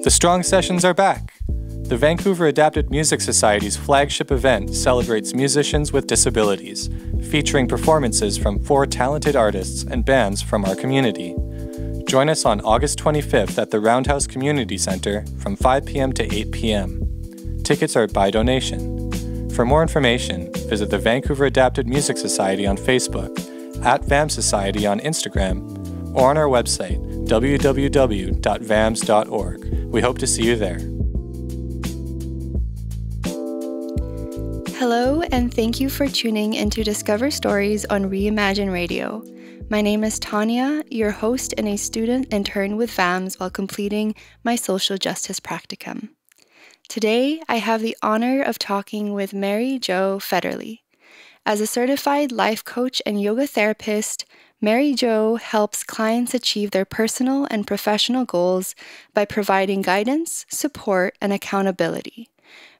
The Strong Sessions are back. The Vancouver Adapted Music Society's flagship event celebrates musicians with disabilities, featuring performances from 4 talented artists and bands from our community. Join us on August 25th at the Roundhouse Community Centre from 5 p.m. to 8 p.m. Tickets are by donation. For more information, visit the Vancouver Adapted Music Society on Facebook, at VAMS Society on Instagram, or on our website, www.vams.org. We hope to see you there. Hello, and thank you for tuning into Discover Stories on Reimagine Radio. My name is Tanya, your host and a student intern with VAMS while completing my social justice practicum. Today, I have the honor of talking with Mary Jo Fetterly. As a certified life coach and yoga therapist, Mary Jo helps clients achieve their personal and professional goals by providing guidance, support, and accountability.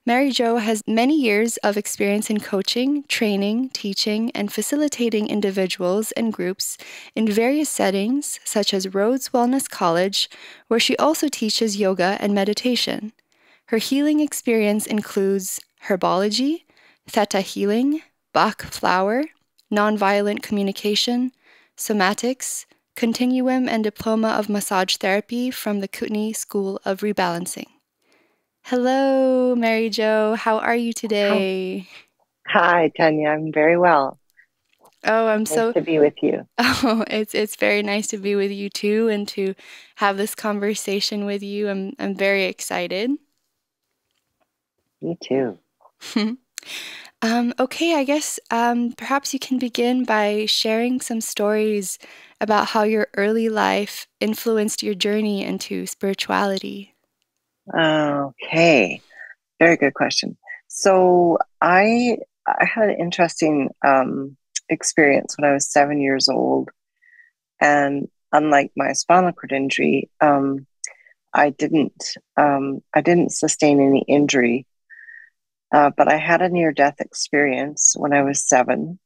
Mary Jo has many years of experience in coaching, training, teaching, and facilitating individuals and groups in various settings, such as Rhodes Wellness College, where she also teaches yoga and meditation. Her healing experience includes Herbology, Theta Healing, Bach Flower, Nonviolent Communication, Somatics, Continuum, and Diploma of Massage Therapy from the Kootenay School of Rebalancing. Hello, Mary Jo. How are you today? Hi, Tanya. I'm very well. Oh, Nice to be with you. Oh, it's very nice to be with you too, and to have this conversation with you. I'm very excited. Me too. Okay, I guess perhaps you can begin by sharing some stories about how your early life influenced your journey into spirituality. Okay. Very good question. So I had an interesting experience when I was 7 years old, and unlike my spinal cord injury, I didn't sustain any injury. But I had a near-death experience when I was 7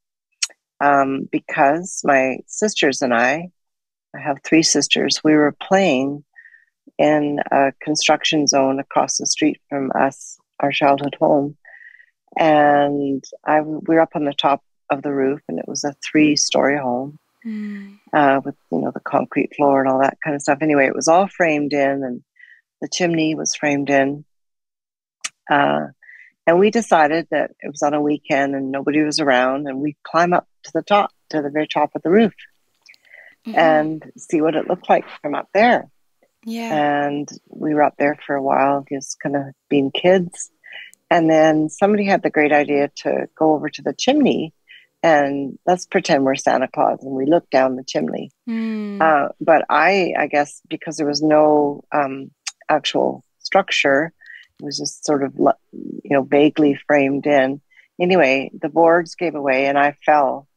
because my sisters and I have 3 sisters, we were playing in a construction zone across the street from us, our childhood home. And we were up on the top of the roof, and it was a 3-story home with, the concrete floor and all that kind of stuff. Anyway, it was all framed in, and the chimney was framed in. And we decided that it was on a weekend and nobody was around, and we'd climb up to the very top of the roof and see what it looked like from up there. Yeah. And we were up there for a while, just kind of being kids. And then somebody had the great idea to go over to the chimney and let's pretend we're Santa Claus, and we looked down the chimney. But I guess because there was no actual structure, it was just sort of, vaguely framed in. Anyway, the boards gave away and I fell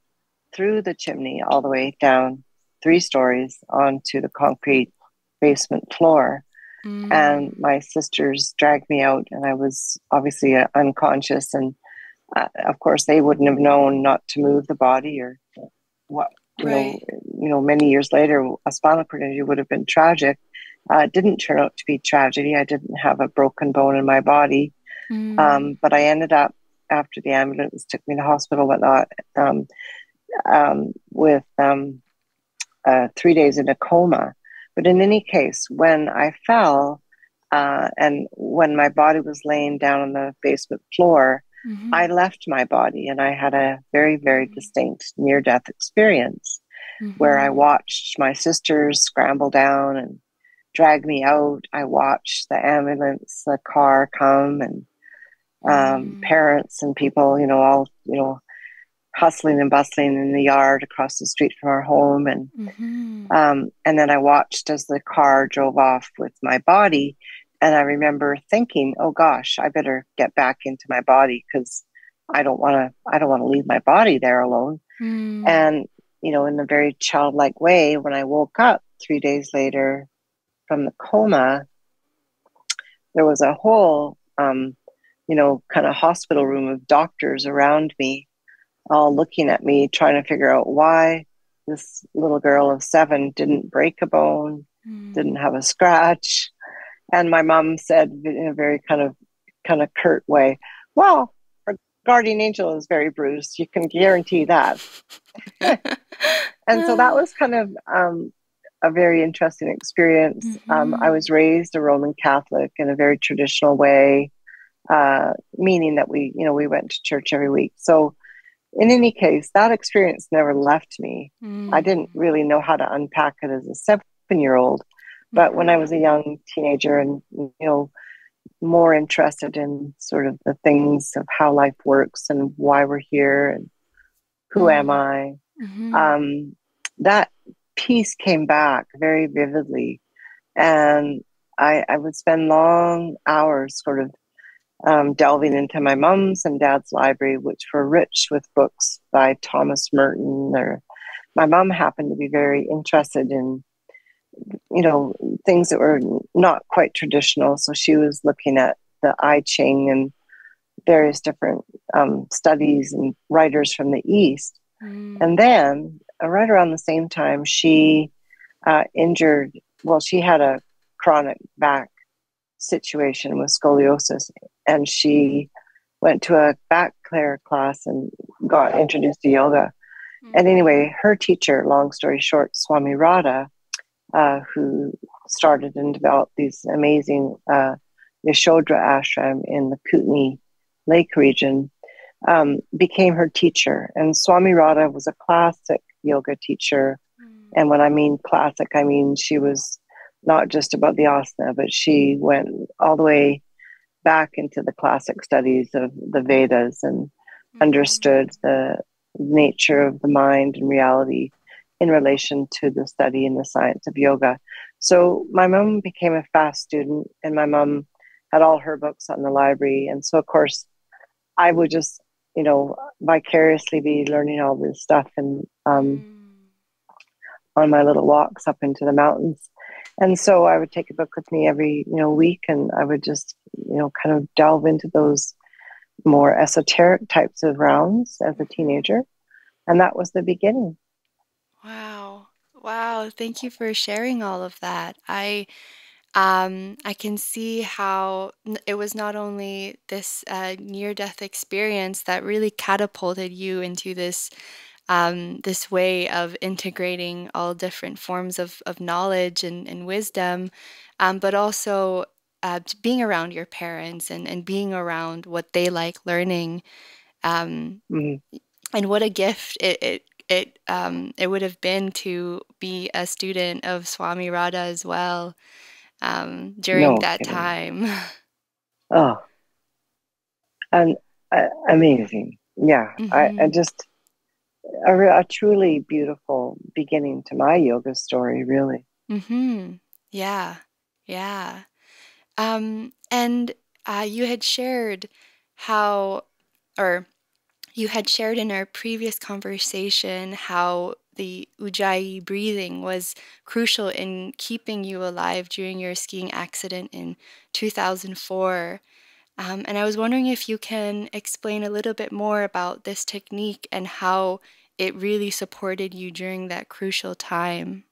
through the chimney all the way down 3 stories onto the concrete basement floor. And my sisters dragged me out, and I was obviously unconscious. And of course, they wouldn't have known not to move the body or what. Many years later, a spinal cord injury would have been tragic. It didn't turn out to be tragedy. I didn't have a broken bone in my body. But I ended up, after the ambulance took me to hospital, whatnot, with 3 days in a coma. But in any case, when I fell and when my body was laying down on the basement floor, I left my body, and I had a very, very distinct near-death experience where I watched my sisters scramble down and drag me out. I watched the ambulance, the car come, and parents and people, all, hustling and bustling in the yard across the street from our home. And then I watched as the car drove off with my body. And I remember thinking, oh gosh, I better get back into my body, because I don't want to leave my body there alone. And, in a very childlike way, when I woke up 3 days later from the coma, there was a whole, kind of hospital room of doctors around me, all looking at me, trying to figure out why this little girl of 7 didn't break a bone, didn't have a scratch, And my mom said in a very kind of curt way, well, her guardian angel is very bruised. You can guarantee that. And so that was kind of a very interesting experience. I was raised a Roman Catholic in a very traditional way, meaning that we went to church every week. So in any case, that experience never left me. I didn't really know how to unpack it as a 7-year-old, but when I was a young teenager and, more interested in sort of the things of how life works and why we're here and who am I, that piece came back very vividly. And I would spend long hours sort of delving into my mom's and dad's library, which were rich with books by Thomas Merton. Or my mom happened to be very interested in, things that were not quite traditional. So she was looking at the I Ching and various different studies and writers from the East. And then right around the same time, she she had a chronic back situation with scoliosis, and she went to a back care class and got introduced to yoga. And anyway, her teacher, long story short, Swami Radha, who started and developed these amazing Yashodhara ashram in the Kootenay Lake region, became her teacher. And Swami Radha was a classic yoga teacher. And when I mean classic, I mean she was not just about the asana, but she went all the way back into the classic studies of the Vedas and understood the nature of the mind and reality in relation to the study and the science of yoga. So my mom became a fast student, and my mom had all her books on the library. And so, of course, I would just, vicariously be learning all this stuff and on my little walks up into the mountains. And so I would take a book with me every, week, and I would just, kind of delve into those more esoteric types of realms as a teenager. And that was the beginning. Wow. Wow. Thank you for sharing all of that. I can see how it was not only this near-death experience that really catapulted you into this this way of integrating all different forms of knowledge and wisdom, but also being around your parents and being around what they like learning. Um, and what a gift it would have been to be a student of Swami Radha as well during No that kidding. time. Oh, and amazing. Yeah, I just a truly beautiful beginning to my yoga story, really. Yeah, yeah. And you had shared how, or you had shared in our previous conversation how the Ujjayi breathing was crucial in keeping you alive during your skiing accident in 2004. And I was wondering if you can explain a little bit more about this technique and how it really supported you during that crucial time.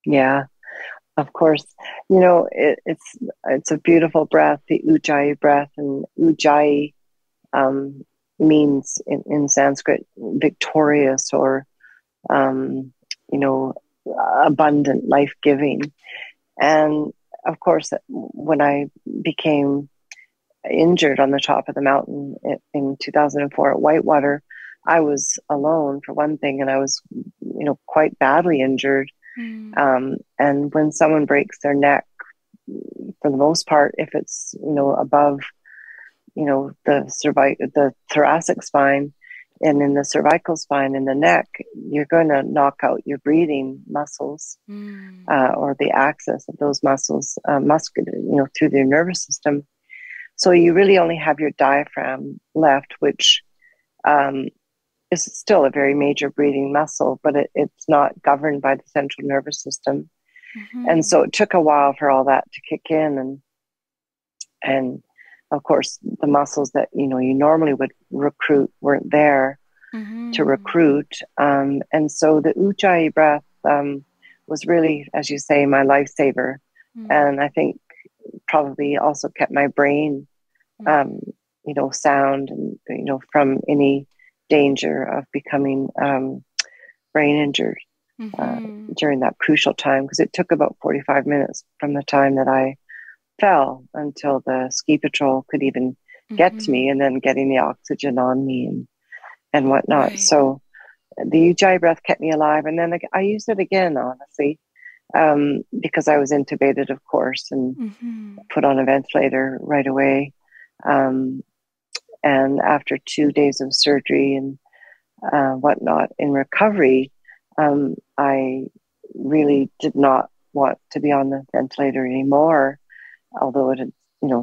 Yeah, of course. It's a beautiful breath, the Ujjayi breath, and Ujjayi means in Sanskrit victorious or abundant, life-giving. And of course, when I became injured on the top of the mountain in 2004 at Whitewater, I was alone for one thing, and I was, quite badly injured. And when someone breaks their neck, for the most part, if it's, above, the thoracic spine and in the cervical spine in the neck, you're going to knock out your breathing muscles or the axis of those muscles, through the nervous system. So you really only have your diaphragm left, which is still a very major breathing muscle, but it's not governed by the central nervous system. And so it took a while for all that to kick in. And of course, the muscles that, you normally would recruit weren't there to recruit. And so the Ujjayi breath was really, as you say, my lifesaver. And I think probably also kept my brain, sound and, from any danger of becoming brain injured during that crucial time, because it took about 45 minutes from the time that I fell until the ski patrol could even get to me, and then getting the oxygen on me and whatnot. Right. So the Ujjayi breath kept me alive. And then I used it again, honestly, because I was intubated, of course, and put on a ventilator right away. And after 2 days of surgery and whatnot in recovery, I really did not want to be on the ventilator anymore, although it had,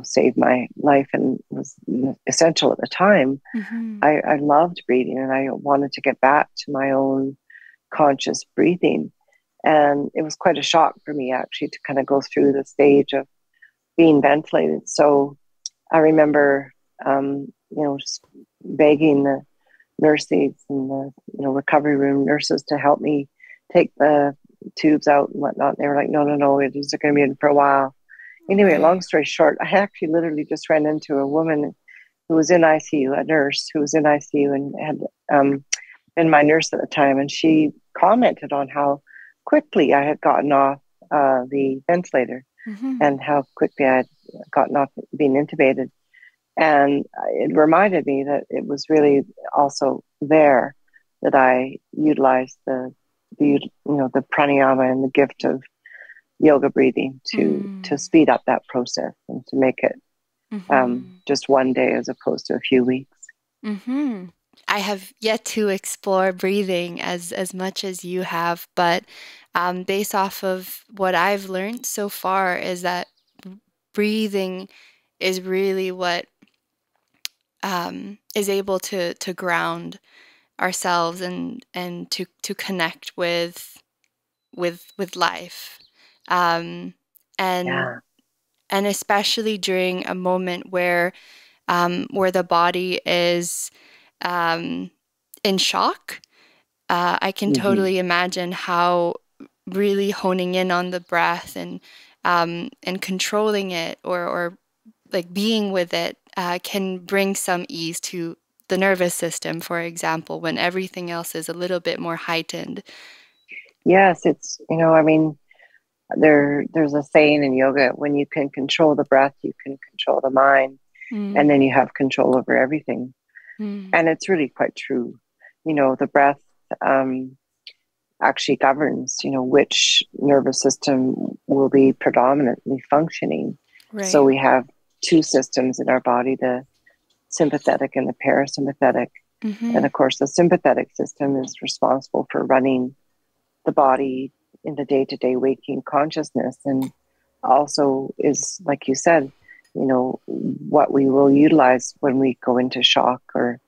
saved my life and was essential at the time. I loved breathing, and I wanted to get back to my own conscious breathing. And it was quite a shock for me, actually, to kind of go through the stage of being ventilated. So I remember, just begging the nurses and the recovery room nurses to help me take the tubes out and whatnot. They were like, no, it is going to be in for a while. Anyway, long story short, I actually literally just ran into a woman who was in ICU, a nurse who was in ICU and had been my nurse at the time. And she commented on how quickly I had gotten off the ventilator and how quickly I had gotten off being intubated. And it reminded me that it was really also there that I utilized the pranayama and the gift of yoga breathing to speed up that process and to make it just one day as opposed to a few weeks. I have yet to explore breathing as much as you have, but based off of what I've learned so far is that breathing is really what is able to ground ourselves and to connect with life, and especially during a moment where the body is in shock. I can totally imagine how really honing in on the breath and controlling it or like being with it can bring some ease to the nervous system, for example, when everything else is a little bit more heightened. Yes, it's, there's a saying in yoga, when you can control the breath, you can control the mind, and then you have control over everything. And it's really quite true. The breath actually governs, which nervous system will be predominantly functioning. Right. So we have two systems in our body, the sympathetic and the parasympathetic. And of course, the sympathetic system is responsible for running the body in the day-to-day waking consciousness, and also is, like you said, what we will utilize when we go into shock, or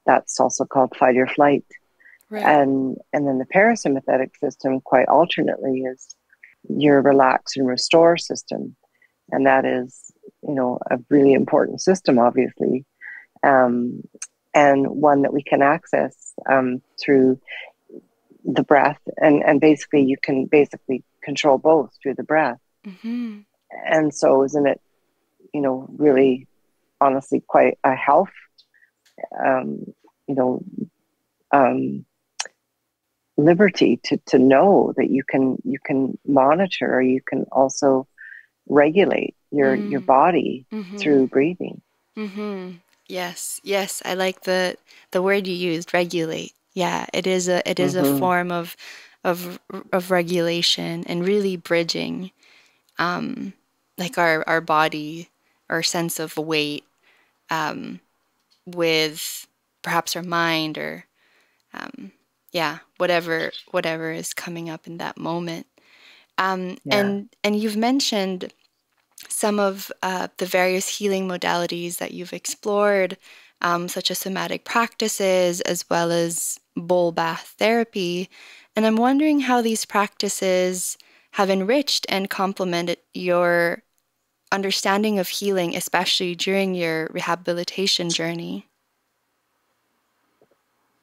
that's also called fight or flight. Right. And then the parasympathetic system, quite alternately, is your relax and restore system. And that is, a really important system, obviously, and one that we can access through the breath. And basically, you can control both through the breath. And so isn't it, really, honestly, quite a health, liberty to know that you can monitor, or you can also regulate your body through breathing. Yes, I like the word you used, regulate. Yeah, it is a form of regulation and really bridging, like our body, our sense of weight, with perhaps our mind, or whatever is coming up in that moment. And you've mentioned some of the various healing modalities that you've explored, such as somatic practices, as well as bowl bath therapy. And I'm wondering how these practices have enriched and complemented your understanding of healing, especially during your rehabilitation journey.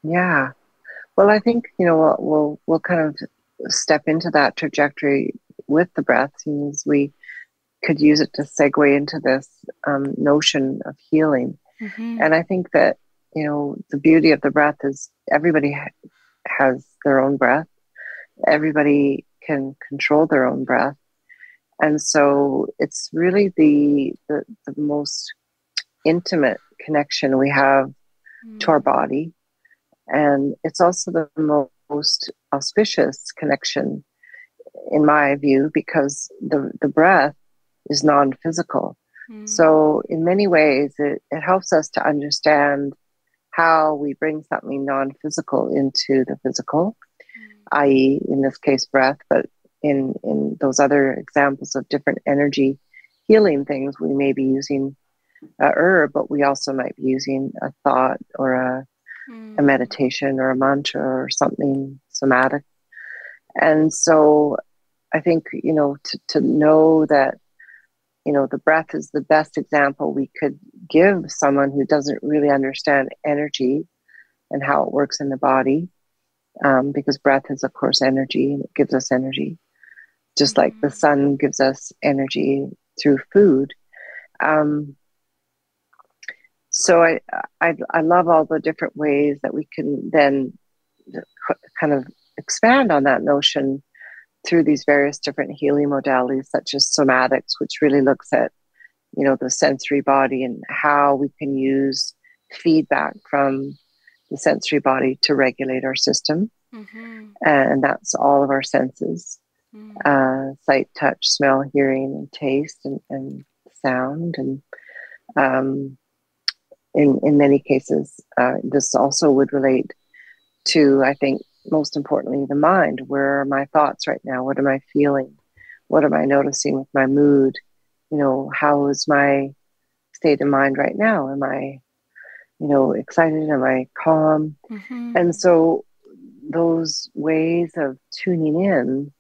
Yeah. Well, I think, we'll kind of step into that trajectory, with the breath, seems we could use it to segue into this notion of healing. And I think that, the beauty of the breath is everybody has their own breath. Everybody can control their own breath. And so it's really the most intimate connection we have to our body. And it's also the most auspicious connection, in my view, because the breath is non-physical. So in many ways, it helps us to understand how we bring something non-physical into the physical, i.e., in this case, breath, but in those other examples of different energy healing things, we may be using a herb, but we also might be using a thought or a meditation or a mantra or something somatic. And so I think, to know that, the breath is the best example we could give someone who doesn't really understand energy and how it works in the body, because breath is, of course, energy, and it gives us energy, just like the sun gives us energy through food. So I love all the different ways that we can then kind of expand on that notion through these various different healing modalities, such as somatics, which really looks at, the sensory body and how we can use feedback from the sensory body to regulate our system. And that's all of our senses, sight, touch, smell, hearing, and taste, and sound. And in many cases, this also would relate to, I think, most importantly, the mind. Where are my thoughts right now? What am I feeling? What am I noticing with my mood? How is my state of mind right now? Am I, excited? Am I calm? And so those ways of tuning in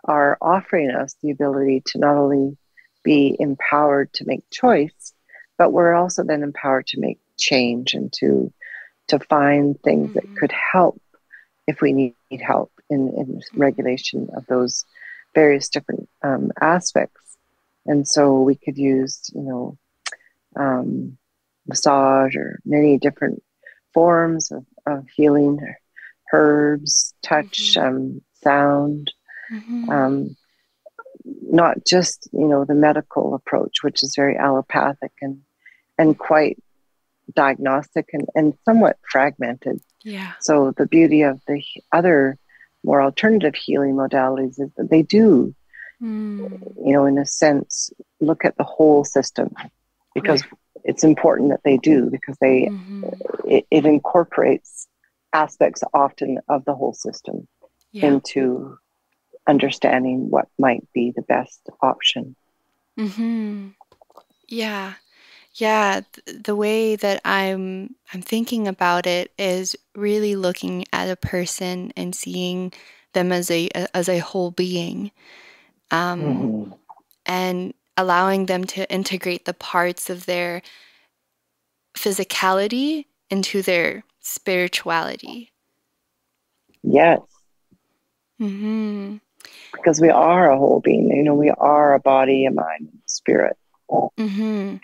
are offering us the ability to not only be empowered to make choice, but we're also then empowered to make change and to find things that could help if we need help in regulation of those various different aspects. And so we could use, massage or many different forms of healing, herbs, touch, sound, not just, the medical approach, which is very allopathic and quite diagnostic and somewhat fragmented. Yeah. So the beauty of the other more alternative healing modalities is that they do, in a sense, look at the whole system, because it's important that they do, because it incorporates aspects often of the whole system into understanding what might be the best option. Yeah. Yeah, the way that I'm thinking about it is really looking at a person and seeing them as a whole being, and allowing them to integrate the parts of their physicality into their spirituality. Yes. Because we are a whole being, we are a body, a mind, and spirit.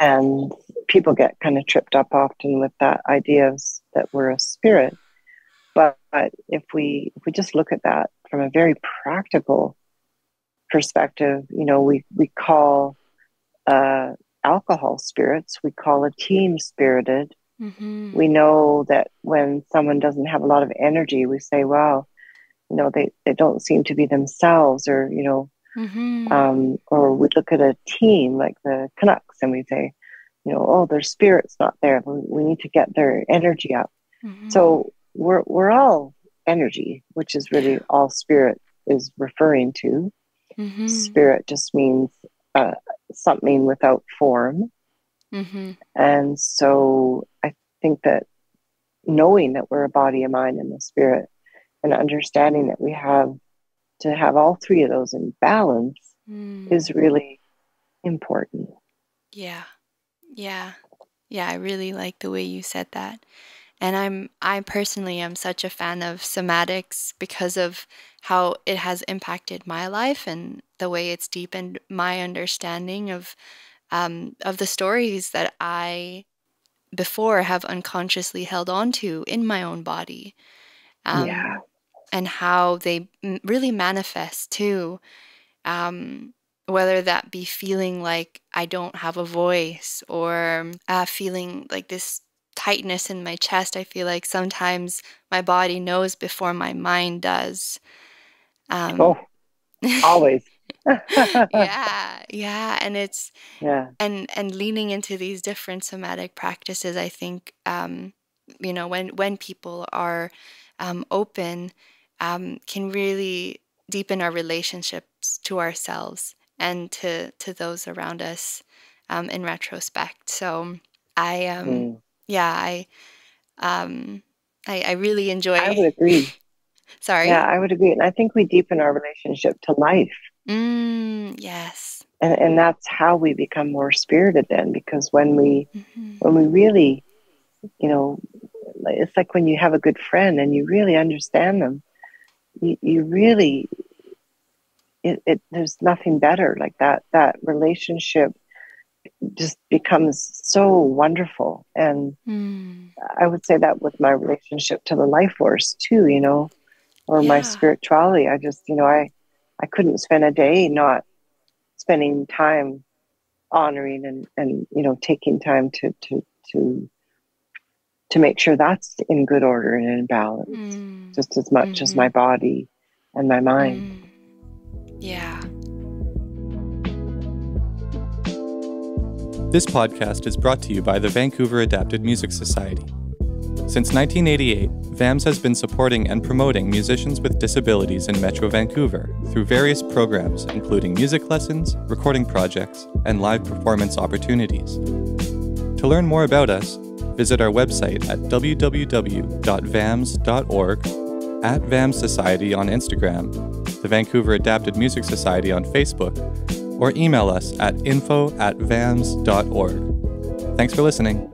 And people get kind of tripped up often with that idea of that we're a spirit. But if we just look at that from a very practical perspective, we call alcohol spirits, we call a team spirited. We know that when someone doesn't have a lot of energy, we say, wow, they don't seem to be themselves, or or we look at a team like the Canucks and we say, oh, their spirit's not there. We need to get their energy up. So we're all energy, which is really all spirit is referring to. Spirit just means something without form. And so I think that knowing that we're a body, a mind, and a spirit, and understanding that we have to have all three of those in balance is really important. Yeah. I really like the way you said that. And I personally am such a fan of somatics because of how it has impacted my life and the way it's deepened my understanding of the stories that I before have unconsciously held on to in my own body, Yeah. and how they really manifest too, whether that be feeling like I don't have a voice, or feeling like this tightness in my chest. I feel like sometimes my body knows before my mind does. Oh, always. Yeah, and it's Yeah. and leaning into these different somatic practices, I think, when people are open, can really deepen our relationships to ourselves and to those around us, in retrospect. So I yeah, I really I enjoy. would agree. Yeah, Sorry. I would agree. And I think we deepen our relationship to life. Yes. And that's how we become more spirited then, because when we Mm-hmm. really, you know, it's like when you have a good friend and you really understand them, you really, there's nothing better like that relationship just becomes so wonderful. And I would say that with my relationship to the life force too, or my Yeah. spirituality. I just, I couldn't spend a day not spending time honoring and taking time to make sure that's in good order and in balance, just as much as my body and my mind. Yeah. This podcast is brought to you by the Vancouver Adapted Music Society. Since 1988, VAMS has been supporting and promoting musicians with disabilities in Metro Vancouver through various programs, including music lessons, recording projects, and live performance opportunities. To learn more about us, visit our website at www.vams.org, at VAMS Society on Instagram, the Vancouver Adapted Music Society on Facebook, or email us at info@vams.org. Thanks for listening.